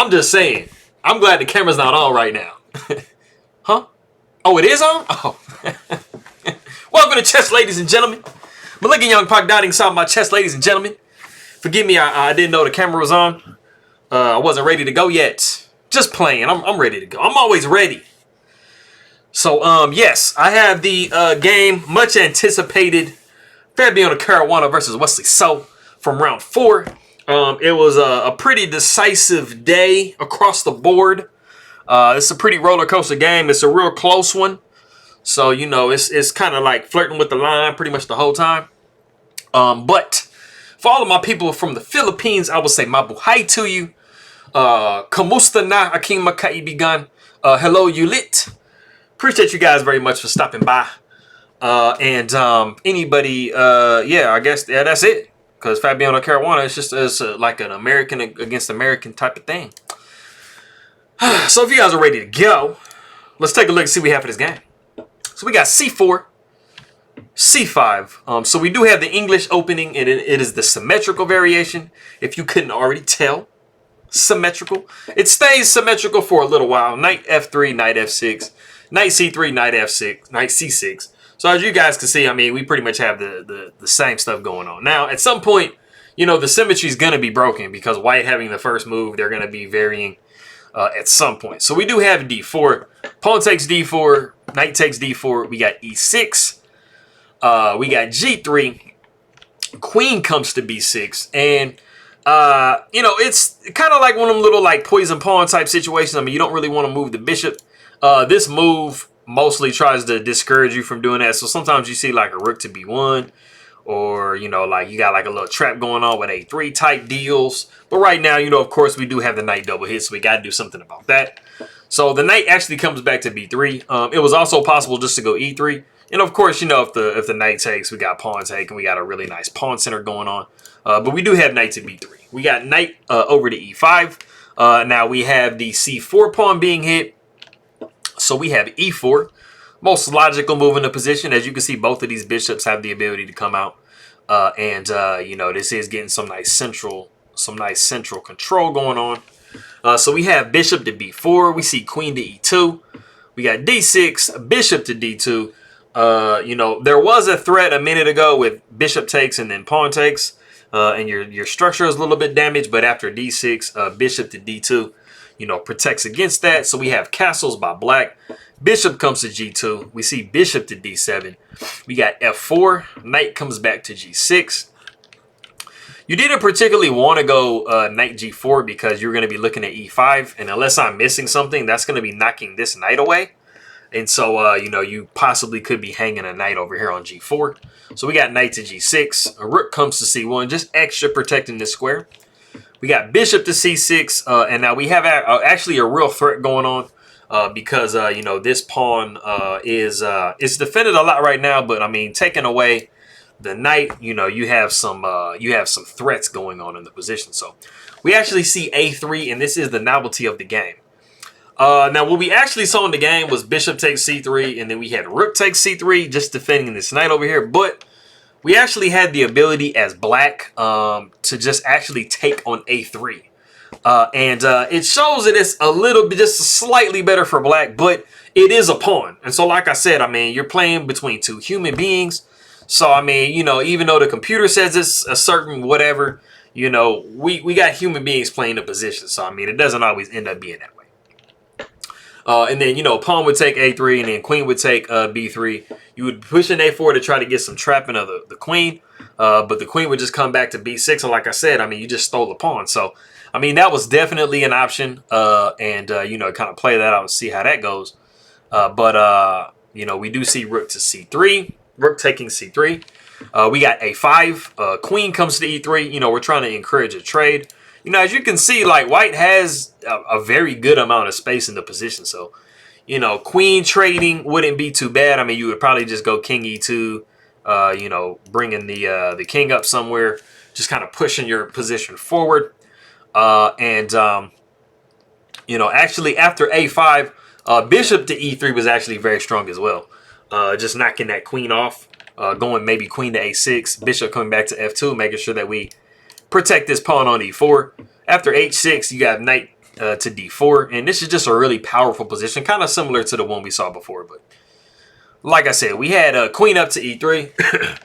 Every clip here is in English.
I'm just saying. I'm glad the camera's not on right now. Huh? Oh, it is on? Oh. Welcome to chess, ladies and gentlemen. Malignant Young Park dotting inside my chest, ladies and gentlemen. Forgive me, I didn't know the camera was on. I wasn't ready to go yet. Just playing. I'm ready to go. I'm always ready. So, yes, I have the game, much anticipated, Fabiano Caruana versus Wesley So from round 4. It was a pretty decisive day across the board. It's a pretty roller coaster game. It's a real close one. So, you know, it's kind of like flirting with the line pretty much the whole time. But for all of my people from the Philippines, I will say mabuhay to you. Kamusta na aking makaibigan. Hello, Ulit. Appreciate you guys very much for stopping by. And anybody, yeah, I guess that's it. Because Fabiano Caruana is just like an American against American type of thing. So if you guys are ready to go, let's take a look and see what we have for this game. So we got C4, C5. So we do have the English opening, and it is the symmetrical variation. If you couldn't already tell, symmetrical. It stays symmetrical for a little while. Knight F3, Knight F6, Knight C3, Knight F6, Knight C6. So as you guys can see, I mean, we pretty much have the same stuff going on. Now, at some point, you know, the symmetry is going to be broken because white having the first move, they're going to be varying at some point. So we do have D4. Pawn takes D4. Knight takes D4. We got E6. We got G3. Queen comes to B6. And, you know, it's kind of like one of them little like poison pawn type situations. I mean, you don't really want to move the bishop. This move mostly tries to discourage you from doing that. So sometimes you see like a rook to B1, or, you know, like you got like a little trap going on with A3 type deals. But right now, you know, of course, we do have the knight double hit, so we got to do something about that. So the knight actually comes back to B3. It was also possible just to go E3. And of course, you know, if the knight takes, we got pawn take, and we got a really nice pawn center going on. But we do have knight to B3. We got knight over to E5. Now we have the C4 pawn being hit. So we have E4, most logical move in the position. As you can see, both of these bishops have the ability to come out, you know, this is getting some nice central control going on. So we have bishop to B4. We see queen to E2. We got D6, bishop to D2. You know, there was a threat a minute ago with bishop takes and then pawn takes, and your structure is a little bit damaged. But after D6, bishop to D2. You know, protects against that. So we have castles by black. Bishop comes to G2. We see bishop to D7. We got F4. Knight comes back to G6. You didn't particularly want to go knight G4 because you're going to be looking at E5. And unless I'm missing something, that's going to be knocking this knight away. And so, you know, you possibly could be hanging a knight over here on G4. So we got knight to G6. A rook comes to C1, just extra protecting this square. We got bishop to C6, and now we have actually a real threat going on because, you know, this pawn is defended a lot right now. But, I mean, taking away the knight, you know, you have some threats going on in the position. So we actually see A3, and this is the novelty of the game. Now, what we actually saw in the game was bishop takes C3, and then we had rook takes C3, just defending this knight over here. But we actually had the ability as black to just actually take on A3. And it shows that it's a little bit, just slightly better for black, but it is a pawn. And so, like I said, I mean, you're playing between two human beings. So, I mean, you know, even though the computer says it's a certain whatever, you know, we got human beings playing the position. So, I mean, it doesn't always end up being that way. And then, you know, pawn would take A3, and then queen would take B3. You would push an A4 to try to get some trapping of the queen. But the queen would just come back to B6. And like I said, I mean, you just stole the pawn. So, I mean, that was definitely an option. You know, kind of play that out and see how that goes. You know, we do see rook to C3. Rook taking C3. We got A5. Queen comes to E3. You know, we're trying to encourage a trade. You know, as you can see, like, white has a very good amount of space in the position. So, you know, queen trading wouldn't be too bad. I mean, you would probably just go king E2, you know, bringing the king up somewhere, just kind of pushing your position forward. You know, actually, after A5, bishop to E3 was actually very strong as well. Just knocking that queen off, going maybe queen to A6, bishop coming back to F2, making sure that we protect this pawn on E4. After H6, you got knight to d4, and this is just a really powerful position, kind of similar to the one we saw before. But like I said, we had queen up to e3.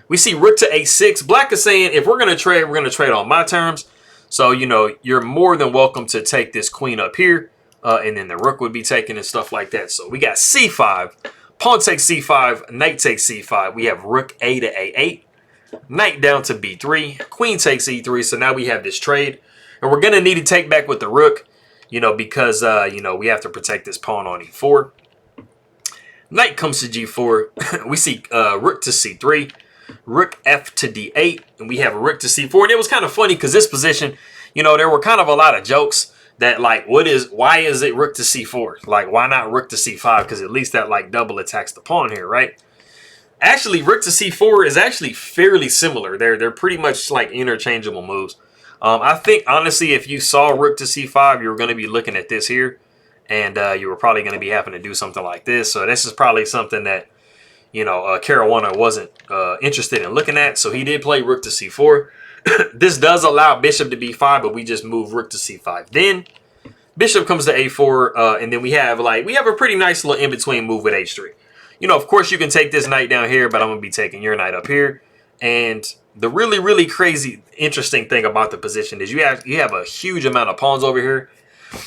We see rook to a6. Black is saying, if we're going to trade on my terms. So, you know, you're more than welcome to take this queen up here, and then the rook would be taken and stuff like that. So we got c5, pawn takes c5, knight takes c5. We have rook a to a8, knight down to b3, queen takes e3. So now we have this trade, and we're going to need to take back with the rook, you know, because, you know, we have to protect this pawn on e4. Knight comes to g4. We see rook to c3. Rook f to d8, and we have a rook to c4. And it was kind of funny because this position, you know, there were kind of a lot of jokes that, like, why is it rook to c4? Like, why not rook to c5? Because at least that, like, double attacks the pawn here, right? Actually, rook to c4 is actually fairly similar. They're pretty much like interchangeable moves. I think, honestly, if you saw rook to c5, you were going to be looking at this here, and you were probably going to be having to do something like this. So this is probably something that, you know, Caruana wasn't interested in looking at, so he did play rook to c4. This does allow bishop to b5, but we just move rook to c5. Then bishop comes to a4, and then we have a pretty nice little in-between move with h3. You know, of course, you can take this knight down here, but I'm going to be taking your knight up here. And the really, really crazy, interesting thing about the position is you have a huge amount of pawns over here.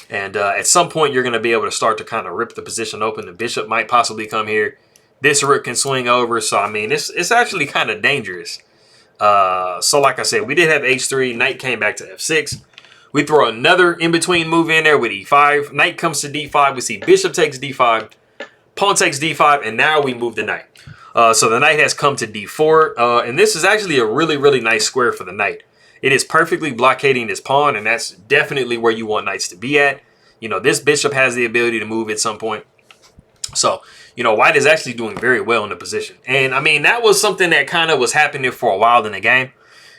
And at some point, you're going to be able to start to kind of rip the position open. The bishop might possibly come here. This rook can swing over, so I mean, it's actually kind of dangerous. So like I said, we did have h3, knight came back to f6. We throw another in-between move in there with e5. Knight comes to d5. We see bishop takes d5, pawn takes d5, and now we move the knight. So the knight has come to d4, and this is actually a really, really nice square for the knight. It is perfectly blockading this pawn, and that's definitely where you want knights to be at. You know, this bishop has the ability to move at some point. So, you know, white is actually doing very well in the position. And, I mean, that was something that kind of was happening for a while in the game.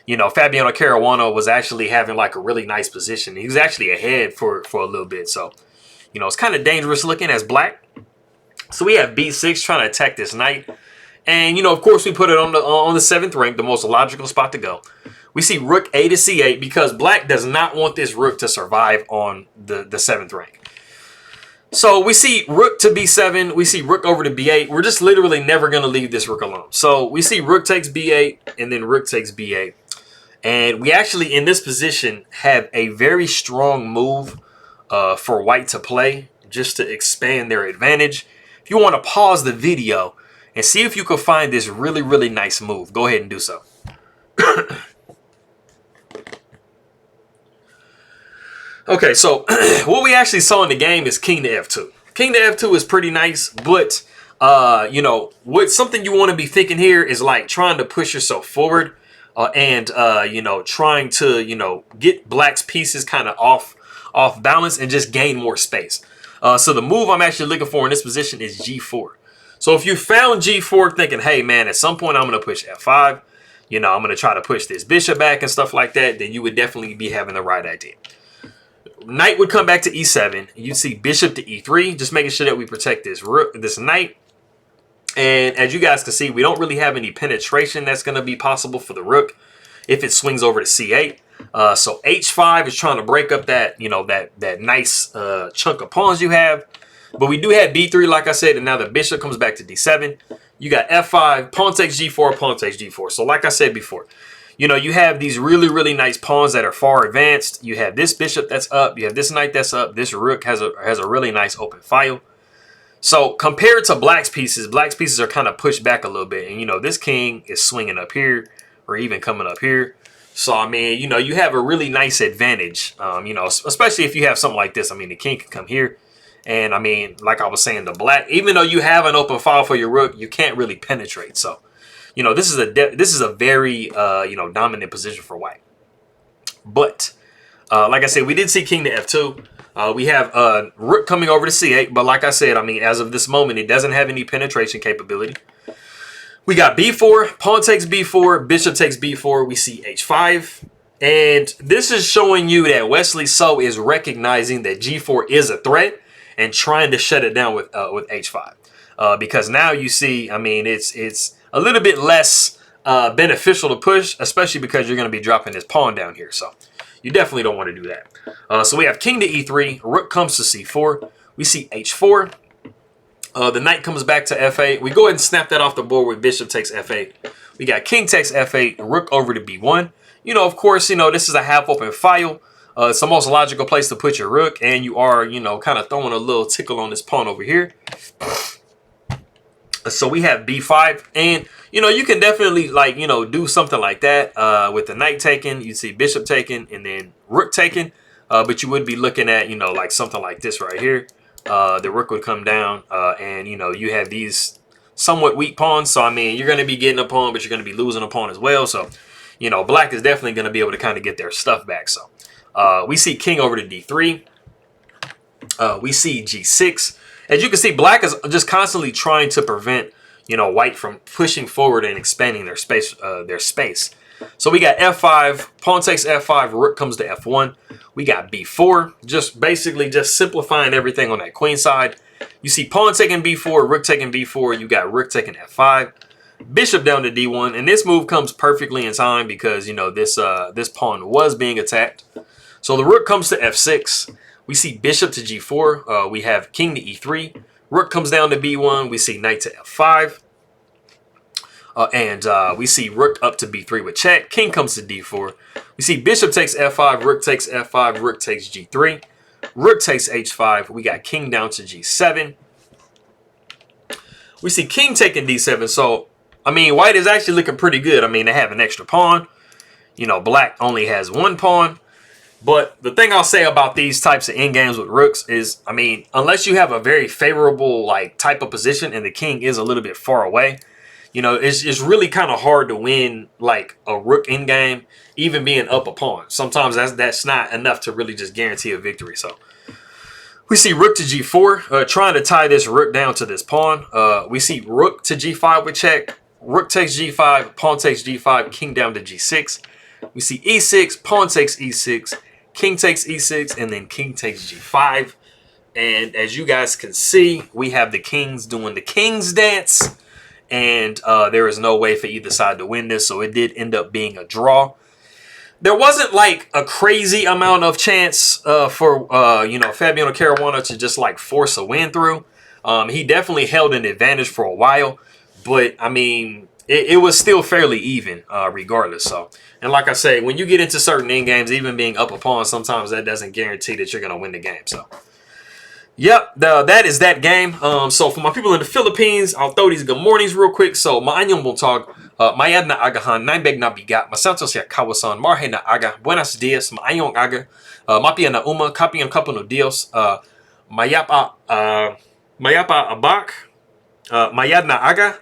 You know, Fabiano Caruana was actually having, like, a really nice position. He was actually ahead for a little bit. So, you know, it's kind of dangerous looking as black. So we have b6 trying to attack this knight. And, you know, of course, we put it on the 7th rank, the most logical spot to go. We see rook a to c8 because black does not want this rook to survive on the 7th rank. So we see rook to b7. We see rook over to b8. We're just literally never going to leave this rook alone. So we see rook takes b8 and then rook takes b8. And we actually, in this position, have a very strong move for white to play just to expand their advantage. If you want to pause the video and see if you can find this really, really nice move, go ahead and do so. Okay, so what we actually saw in the game is king to f2. King to f2 is pretty nice, but, you know, something you want to be thinking here is like trying to push yourself forward and, you know, trying to, you know, get black's pieces kind of off balance and just gain more space. So the move I'm actually looking for in this position is g4. So if you found g4 thinking, hey, man, at some point I'm going to push f5, you know, I'm going to try to push this bishop back and stuff like that, then you would definitely be having the right idea. Knight would come back to e7. You see bishop to e3, just making sure that we protect this knight. And as you guys can see, we don't really have any penetration that's going to be possible for the rook if it swings over to c8. So h5 is trying to break up that, you know, that nice chunk of pawns you have. But we do have b3, like I said, and now the bishop comes back to d7. You got f5, pawn takes g4, pawn takes g4. So like I said before, you know, you have these really, really nice pawns that are far advanced. You have this bishop that's up. You have this knight that's up. This rook has a really nice open file. So compared to black's pieces are kind of pushed back a little bit. And, you know, this king is swinging up here or even coming up here. So, I mean, you know, you have a really nice advantage, you know, especially if you have something like this. I mean, the king can come here. And, I mean, like I was saying, the black, even though you have an open file for your rook, you can't really penetrate. So, you know, this is a very, you know, dominant position for white. But, like I said, we did see king to f2. We have rook coming over to c8. But like I said, I mean, as of this moment, it doesn't have any penetration capability. We got b4, pawn takes b4, bishop takes b4. We see h5. And this is showing you that Wesley So is recognizing that g4 is a threat and trying to shut it down with h5. Because now you see, I mean, it's a little bit less beneficial to push, especially because you're going to be dropping this pawn down here. So You definitely don't want to do that. So we have king to e3, rook comes to c4. We see h4. The knight comes back to f8. We go ahead and snap that off the board with bishop takes f8. We got king takes f8, rook over to b1. You know, of course, you know, this is a half open file. It's the most logical place to put your rook, and you are, you know, kind of throwing a little tickle on this pawn over here. So we have b5, and, you know, you can definitely, like, you know, do something like that with the knight taken. You see bishop taken and then rook taken, but you would be looking at, you know, like something like this right here. The rook would come down, and, you know, you have these somewhat weak pawns. So, I mean, you're going to be getting a pawn, but you're going to be losing a pawn as well. So, you know, black is definitely going to be able to kind of get their stuff back. So, we see king over to d3. We see g6. As you can see, black is just constantly trying to prevent, you know, white from pushing forward and expanding their space. So we got f5, pawn takes f5, rook comes to f1. We got b4, just basically just simplifying everything on that queen side. You see pawn taking b4, rook taking b4. You got rook taking f5, bishop down to d1, and this move comes perfectly in time because, you know, this pawn was being attacked. So the rook comes to f6. We see bishop to g4. We have king to e3. Rook comes down to b1. We see knight to f5. And we see rook up to b3 with check. King comes to d4. We see bishop takes f5. Rook takes f5. Rook takes g3. Rook takes h5. We got king down to g7. We see king taking d7. So, I mean, white is actually looking pretty good. I mean, they have an extra pawn. You know, black only has one pawn. But the thing I'll say about these types of endgames with rooks is, I mean, unless you have a very favorable like type of position and the king is a little bit far away, you know, it's really kind of hard to win like a rook endgame, even being up a pawn. Sometimes that's not enough to really just guarantee a victory. So we see rook to g4, trying to tie this rook down to this pawn. We see rook to g5 with check, rook takes g5, pawn takes g5, king down to g6. We see e6, pawn takes e6, king takes e6, and then king takes g5. And as you guys can see, we have the kings doing the king's dance. And there is no way for either side to win this. So it did end up being a draw. There wasn't like a crazy amount of chance for, you know, Fabiano Caruana to just like force a win through. He definitely held an advantage for a while. But, I mean, it was still fairly even regardless. So, and like I say, when you get into certain end games, even being up a pawn, sometimes that doesn't guarantee that you're going to win the game. So, yep, that is that game. So for my people in the Philippines, I'll throw these good mornings real quick. So, maanyong buntag, mayad na agahan, naibeg na bigat, masantos ya kawasan, marhe na aga, buenos dias, maayong aga, mapia na uma, kapi ang kapo no Dios, mayapa abak, mayad na aga,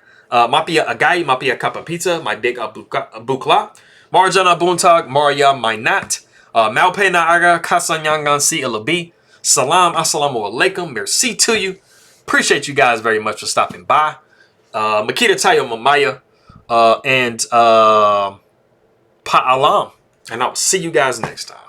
mapia agay, mapia kapapita, my big bukla, marjana buntag, maria mainat, malpe na aga, kasanyangan si ilabi. Salam, assalamu alaikum, merci to you. Appreciate you guys very much for stopping by. Makita tayo mamaya, and pa'alam. And I'll see you guys next time.